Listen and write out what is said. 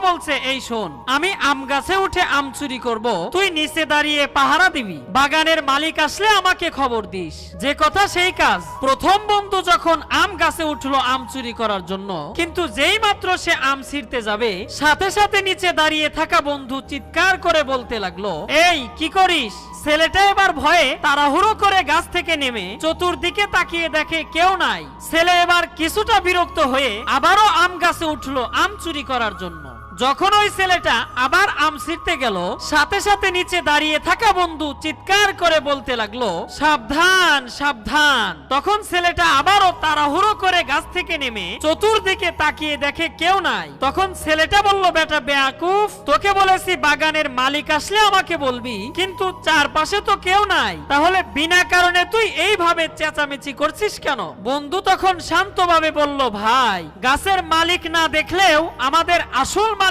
বলছে, এই শোন, আমি আম গাছে উঠে আম চুরি করব, তুই নিচে দাঁড়িয়ে পাহারা দিবি, বাগানের মালিক আসলে আমাকে খবর দিস। যে কথা সেই কাজ। প্রথম বন্ধু যখন আম গাছে উঠলো আম চুরি করার জন্য, কিন্তু যেই মাত্র সে আম ছিঁড়তে যাবে, সাথে সাথে নিচে দাঁড়িয়ে থাকা বন্ধু চিৎকার করে বলতে লাগলো, এই কি করিস? ছেলেটা এবার ভয়ে তাড়াহুড়ো করে গাছ থেকে নেমে চতুর্দিকে তাকিয়ে দেখে কেউ নাই। ছেলে এবার কিছুটা বিরক্ত হয়ে আবারও আম গাছে উঠলো আম চুরি করার জন্য। যখন ওই ছেলেটা আবার আম ছিঁড়তে গেল, সাথে সাথে নিচে দাঁড়িয়ে থাকা বন্ধু চিৎকার করে বলতে লাগলো, সাবধান সাবধান। তখন ছেলেটা আবারও তাড়াহুড়ো করে গাছ থেকে নেমে চতুর্দিকে তাকিয়ে দেখে কেউ নাই। তখন ছেলেটা বলল, বেটা বেয়াকুফ, তোকে বলেছি বাগানের মালিক আসলে আমাকে বলবি, কিন্তু চারপাশে তো কেউ নাই, তাহলে বিনা কারণে তুই এইভাবে চেঁচামেচি করছিস কেন? বন্ধু তখন শান্তভাবে বলল, ভাই, গাছের মালিক না দেখলেও আমাদের আসল